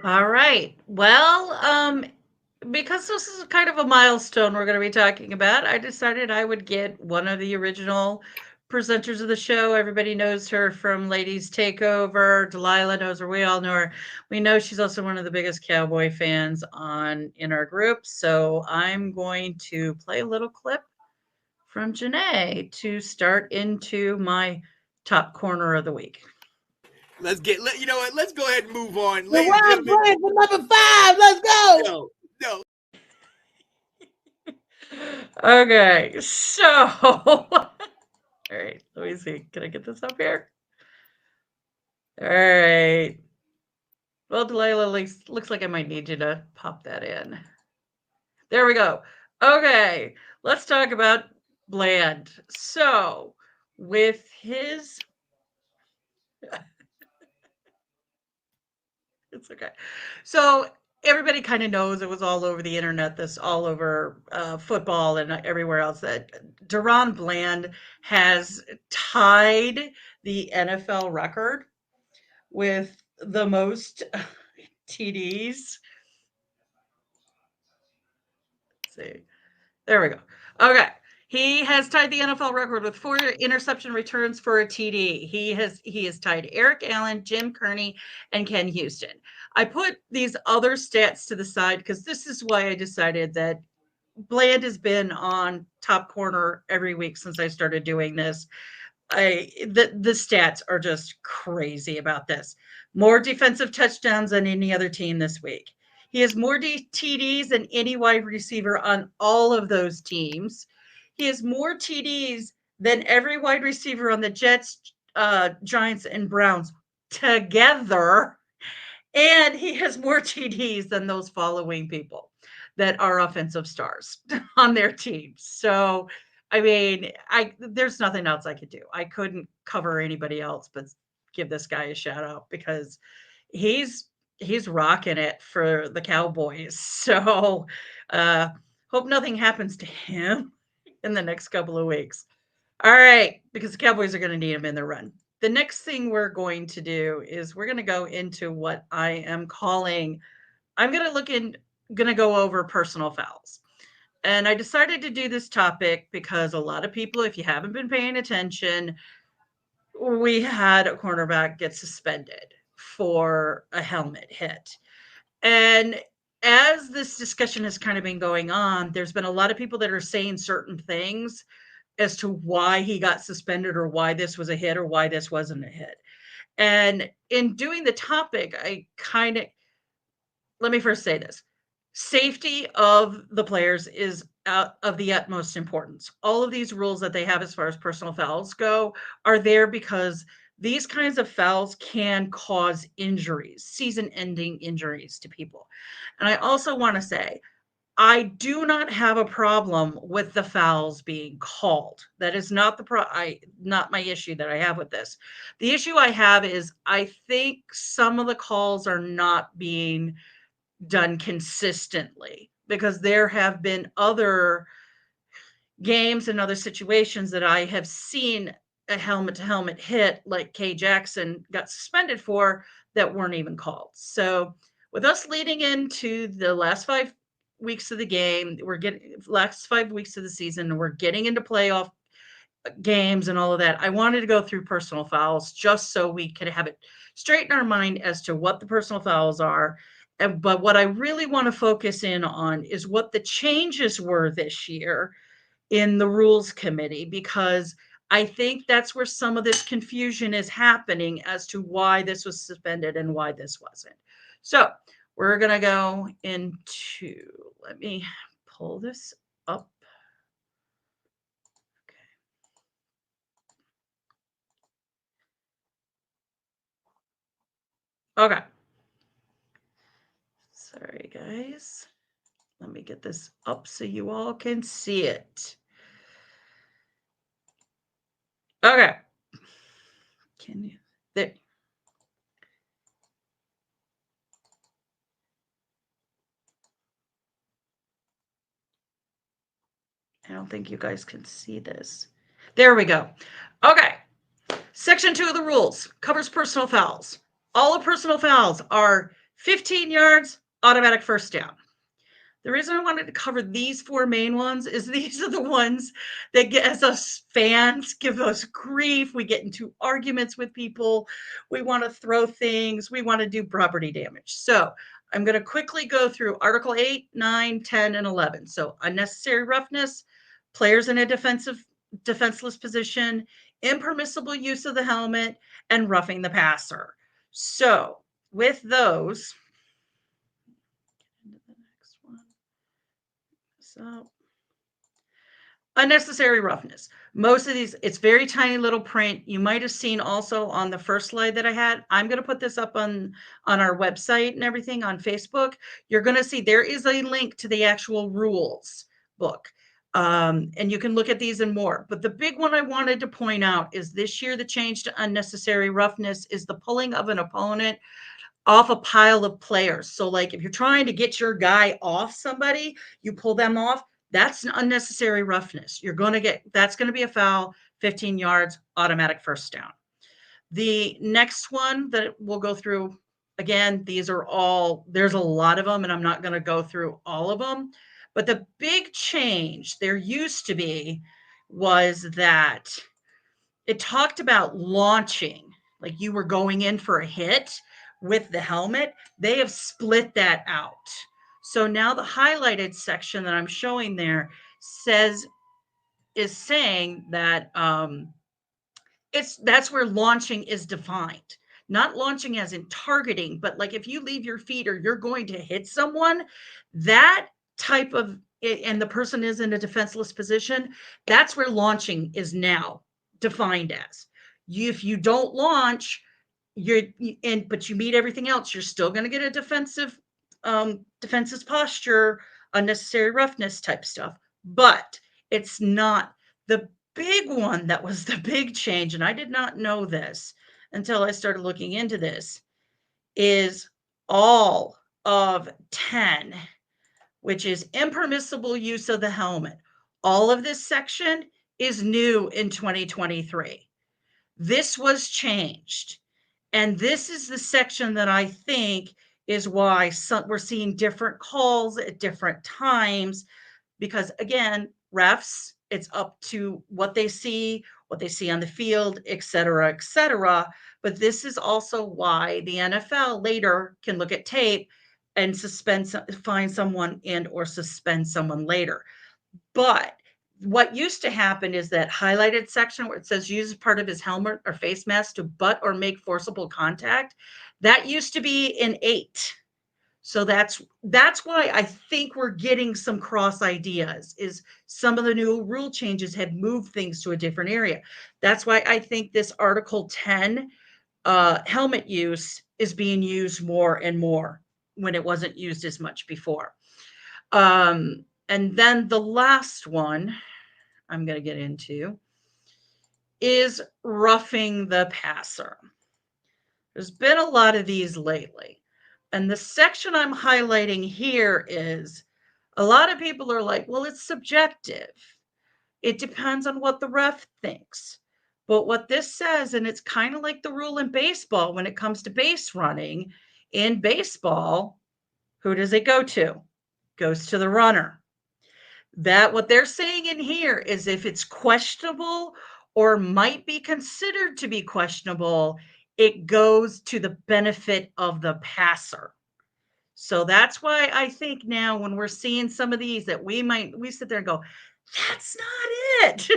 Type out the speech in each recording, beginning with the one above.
All right. Well, because this is kind of a milestone we're going to be talking about, I decided I would get one of the original presenters of the show. Everybody knows her from Ladies Takeover. Delilah knows her. We all know her. We know she's also one of the biggest Cowboy fans on in our group. So I'm going to play a little clip from Janae to start into my top corner of the week. You know what? Let's go ahead and move on, The ladies and Rob gentlemen. playing for number 5. Let's go. No, no. Okay, so all right, let me see. Can I get this up here? All right. Well, Delilah, looks like I might need you to pop that in. There we go. Okay, let's talk about Bland. So, with his, it's okay. So everybody kind of knows it was all over the internet, this all over football and everywhere else that Deron Bland has tied the NFL record with the most TDs. Let's see. There we go. Okay. He has tied the NFL record with 4 interception returns for a TD. He has tied Eric Allen, Jim Kearney, and Ken Houston. I put these other stats to the side because this is why I decided that Bland has been on top corner every week since I started doing this. The stats are just crazy about this. More defensive touchdowns than any other team this week. He has more TDs than any wide receiver on all of those teams. He has more TDs than every wide receiver on the Jets, Giants, and Browns together. And he has more TDs than those following people that are offensive stars on their teams. So, I mean, there's nothing else I could do. I couldn't cover anybody else but give this guy a shout out because he's he's rocking it for the Cowboys. So, uh hope nothing happens to him in the next couple of weeks. All right, because the Cowboys are going to need him in the run. The next thing we're going to do is we're going to go into what I am calling, I'm going to going to go over personal fouls. And I decided to do this topic because a lot of people, if you haven't been paying attention, we had a cornerback get suspended for a helmet hit. And as this discussion has kind of been going on, there's been a lot of people that are saying certain things as to why he got suspended or why this was a hit or why this wasn't a hit. And in doing the topic, I kind of, let me first say this. Safety of the players is of the utmost importance. All of these rules that they have as far as personal fouls go are there because these kinds of fouls can cause injuries, season ending injuries to people. And I also want to say, I do not have a problem with the fouls being called. That is not not my issue that I have with this. The issue I have is I think some of the calls are not being done consistently because there have been other games and other situations that I have seen a helmet to helmet hit like Kay Jackson got suspended for that weren't even called. So with us leading into the last 5 weeks of the game, we're getting last 5 weeks of the season, we're getting into playoff games and all of that. I wanted to go through personal fouls just so we could have it straight in our mind as to what the personal fouls are. But what I really want to focus in on is what the changes were this year in the rules committee, because I think that's where some of this confusion is happening as to why this was suspended and why this wasn't. So we're going to go into, let me pull this up. Okay. Sorry, guys. Let me get this up so you all can see it. Okay. Can you? There. I don't think you guys can see this. There we go. Okay. Section 2 of the rules covers personal fouls. All of personal fouls are 15 yards, automatic first down. The reason I wanted to cover these 4 main ones is these are the ones that get as us fans give us grief. We get into arguments with people. We want to throw things. We want to do property damage. So I'm going to quickly go through Article 8, 9, 10, and 11. So unnecessary roughness, players in a defenseless position, impermissible use of the helmet, and roughing the passer. So with those, the next one. So unnecessary roughness. Most of these, it's very tiny little print. You might have seen also on the first slide that I had. I'm going to put this up on our website and everything on Facebook. You're going to see there is a link to the actual rules book. And you can look at these and more. But the big one I wanted to point out is this year, the change to unnecessary roughness is the pulling of an opponent off a pile of players. So like if you're trying to get your guy off somebody, you pull them off. That's an unnecessary roughness. That's going to be a foul, 15 yards, automatic first down. The next one that we'll go through, again, these are all, there's a lot of them, and I'm not going to go through all of them. But the big change there used to be was that it talked about launching, like you were going in for a hit with the helmet. They have split that out. So now the highlighted section that I'm showing there is saying that that's where launching is defined. Not launching as in targeting, but like if you leave your feet or you're going to hit someone, that type of, and the person is in a defenseless position, that's where launching is now defined as. If you don't launch, but you meet everything else, you're still going to get a defensive posture, unnecessary roughness type stuff. But it's not the big one that was the big change, and I did not know this until I started looking into this, is all of 10, which is impermissible use of the helmet. All of this section is new in 2023. This was changed. And this is the section that I think is why we're seeing different calls at different times, because again, refs, it's up to what they see on the field, et cetera, et cetera. But this is also why the NFL later can look at tape and fine someone or suspend someone later. But what used to happen is that highlighted section where it says use part of his helmet or face mask to butt or make forcible contact, that used to be in 8. So that's why I think we're getting some cross ideas, is some of the new rule changes have moved things to a different area. That's why I think this Article 10 helmet use is being used more and more when it wasn't used as much before. And then the last one I'm going to get into is roughing the passer. There's been a lot of these lately. And the section I'm highlighting here is a lot of people are like, well, it's subjective. It depends on what the ref thinks. But what this says, and it's kind of like the rule in baseball when it comes to base running, in baseball, who does it go to? Goes to the runner. That what they're saying in here is if it's questionable or might be considered to be questionable, it goes to the benefit of the passer. So that's why I think now when we're seeing some of these that we sit there and go, that's not it.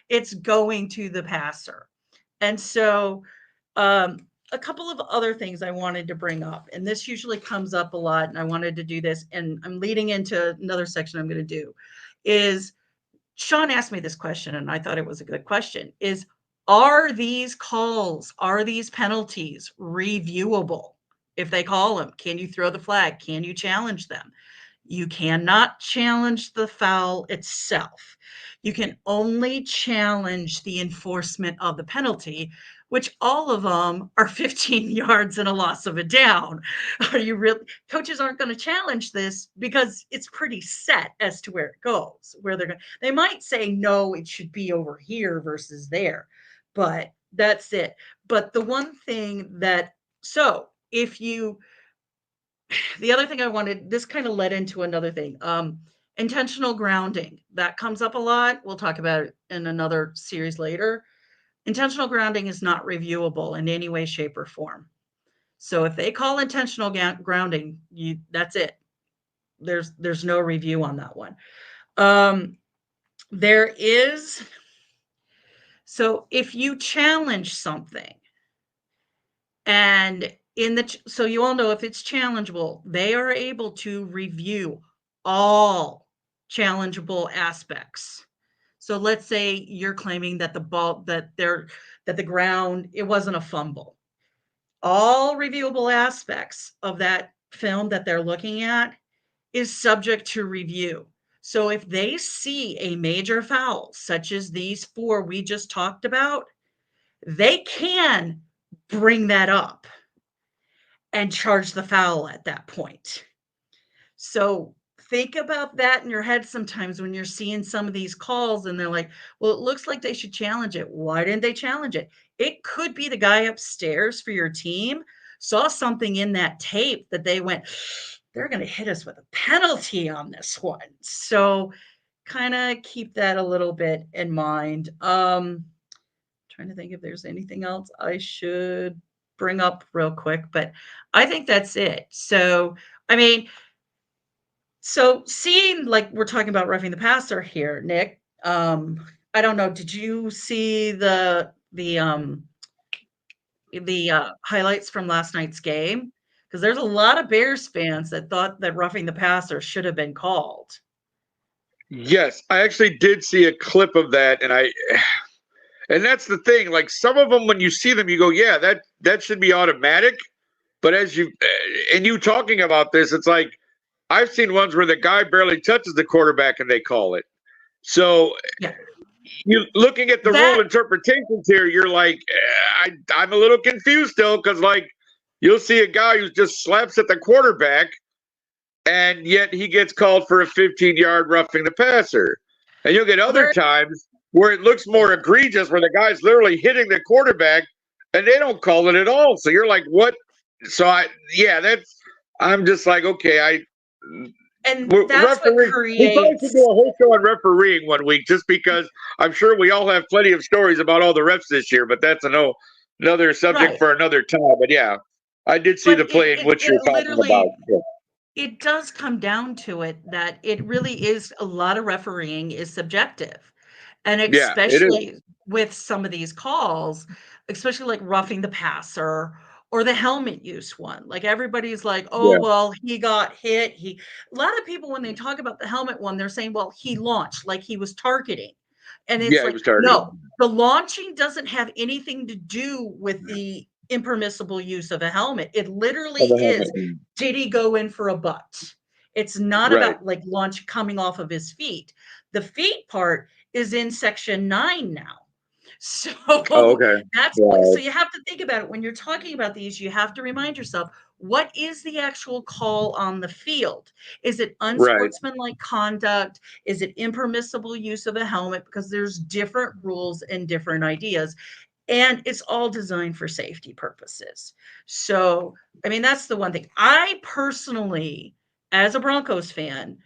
It's going to the passer. And so a couple of other things I wanted to bring up, and this usually comes up a lot, and I wanted to do this, and I'm leading into another section I'm going to do, is Sean asked me this question, and I thought it was a good question, is are these calls, are these penalties reviewable? If they call them, can you throw the flag? Can you challenge them? You cannot challenge the foul itself. You can only challenge the enforcement of the penalty, which all of them are 15 yards and a loss of a down. Are you really? Coaches aren't going to challenge this because it's pretty set as to where it goes, where they're going. They might say, no, it should be over here versus there, but that's it. But the one thing that, so if you the other thing I wanted, this kind of led into another thing. Intentional grounding. That comes up a lot. We'll talk about it in another series later. Intentional grounding is not reviewable in any way, shape, or form. So if they call intentional grounding, that's it. There's no review on that one. There is, so if you challenge something, and so you all know if it's challengeable, they are able to review all challengeable aspects. So let's say you're claiming that the ground, it wasn't a fumble. All reviewable aspects of that film that they're looking at is subject to review. So if they see a major foul, such as these 4 we just talked about, they can bring that up and charge the foul at that point. So think about that in your head sometimes when you're seeing some of these calls and they're like, well, it looks like they should challenge it. Why didn't they challenge it? It could be the guy upstairs for your team saw something in that tape that they went, they're going to hit us with a penalty on this one. So kind of keep that a little bit in mind. Trying to think if there's anything else I should bring up real quick, but I think that's it. So, I mean, so seeing, like, we're talking about roughing the passer here, Nick. I don't know. Did you see the highlights from last night's game? Because there's a lot of Bears fans that thought that roughing the passer should have been called. Yes, I actually did see a clip of that, and that's the thing. Like some of them, when you see them, you go, "Yeah, that should be automatic." But as you talking about this, it's like I've seen ones where the guy barely touches the quarterback and they call it. So Yeah. you looking at the rule interpretations here, you're like, I'm a little confused still because like you'll see a guy who just slaps at the quarterback, and yet he gets called for a 15-yard roughing the passer, and you'll get other times where it looks more egregious, where the guy's literally hitting the quarterback, and they don't call it at all. So you're like, what? So I'm just like, okay, and that's what creates. We probably should do a whole show on refereeing one week, just because I'm sure we all have plenty of stories about all the refs this year. But that's another subject for another time. But yeah, I did see the play in which you're talking about. It does come down to it that it really is, a lot of refereeing is subjective. And especially with some of these calls, especially like roughing the passer or the helmet use one. Like everybody's like, oh, well, he got hit. A lot of people, when they talk about the helmet one, they're saying, well, he launched, like he was targeting. And it's like, no, the launching doesn't have anything to do with the impermissible use of a helmet. It literally is, did he go in for a butt? It's not about like launch coming off of his feet. The feet part is in section 9 now. So that's so you have to think about it when you're talking about these. You have to remind yourself, what is the actual call on the field? Is it unsportsmanlike conduct? Is it impermissible use of a helmet? Because there's different rules and different ideas, and it's all designed for safety purposes. So, I mean, that's the one thing. I personally, as a Broncos fan,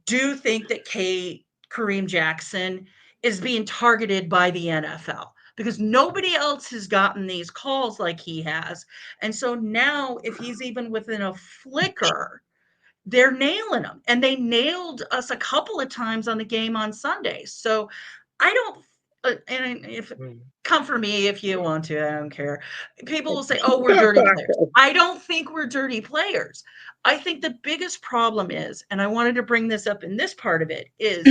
do think that Kareem Jackson is being targeted by the NFL because nobody else has gotten these calls like he has. And so now if he's even within a flicker, they're nailing him. And they nailed us a couple of times on the game on Sunday. So I don't, and if come for me if you want to, I don't care. People will say, oh, we're dirty players. I don't think we're dirty players. I think the biggest problem is, and I wanted to bring this up in this part of it, is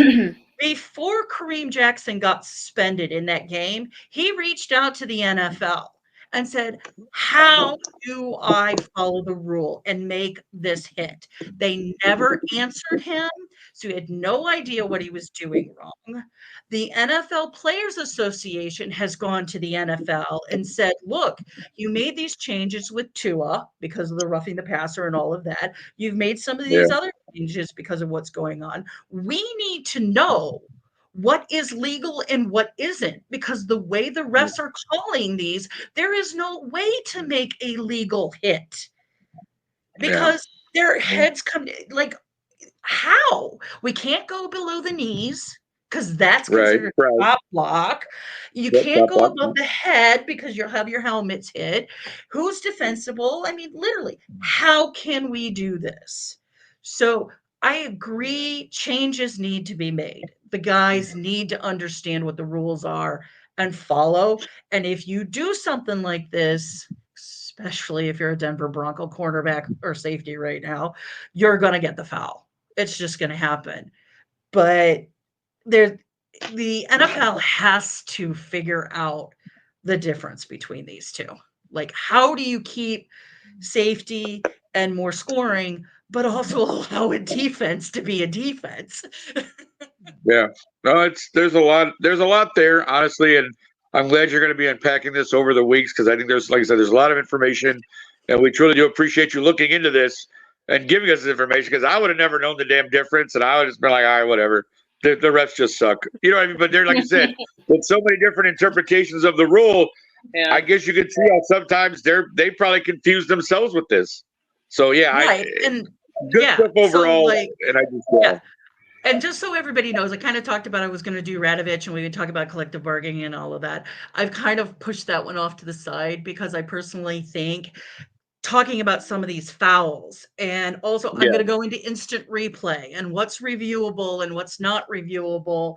before Kareem Jackson got suspended in that game, he reached out to the NFL and said, how do I follow the rule and make this hit? They never answered him, so he had no idea what he was doing wrong. The NFL Players Association has gone to the NFL and said, look, you made these changes with Tua because of the roughing the passer and all of that. You've made some of these other changes because of what's going on. We need to know what is legal and what isn't, because the way the refs are calling these, there is no way to make a legal hit. Because their heads come like, how? We can't go below the knees because that's Right, considered right. top block. You Yep, can't top go block. above the head because you'll have your helmets hit. Who's defensible? I mean, literally, how can we do this? So I agree, changes need to be made. The guys need to understand what the rules are and follow. And if you do something like this, especially if you're a Denver Bronco cornerback or safety right now, you're going to get the foul. It's just going to happen. But there, the NFL has to figure out the difference between these two. Like, how do you keep safety and more scoring, but also allow a defense to be a defense? Yeah. No, there's a lot there, honestly, and I'm glad you're going to be unpacking this over the weeks because I think there's, like I said, there's a lot of information, and we truly do appreciate you looking into this and giving us this information because I would have never known the damn difference, and I would have just been like, all right, whatever. The refs just suck. You know what I mean? But they're, like you said, with so many different interpretations of the rule, Yeah. I guess you could see how sometimes they probably confuse themselves with this. So yeah, Right. And good yeah, stuff so overall, like, and I just yeah. And just so everybody knows, I kind of talked about I was going to do Radovich and we would talk about collective bargaining and all of that. I've kind of pushed that one off to the side because I personally think talking about some of these fouls, and also I'm yeah, going to go into instant replay and what's reviewable and what's not reviewable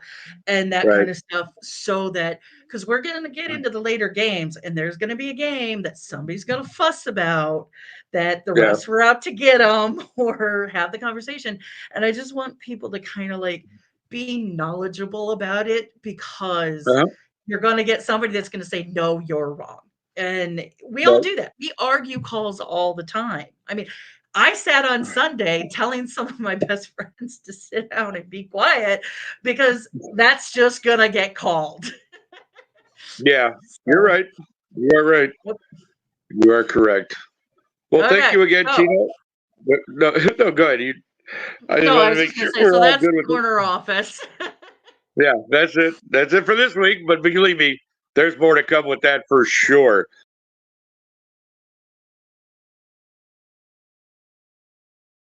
and that right, kind of stuff, so that, because we're going to get into the later games and there's going to be a game that somebody's going to fuss about, that the yeah, refs were out to get them or have the conversation, and I just want people to kind of like be knowledgeable about it, because uh-huh. you're going to get somebody that's going to say, no, you're wrong. And we all Right. do that. We argue calls all the time. I mean, I sat on Sunday telling some of my best friends to sit down and be quiet because that's just going to get called. Yeah, you're So, right. You are right. yep. You are correct. Well, thank Okay. you again, So, Tina. No, no, go ahead. I just no, I wanted to was make just going sure to say, we're so all that's good the with it. corner office. Yeah, that's it. That's it for this week. But believe me, there's more to come with that for sure.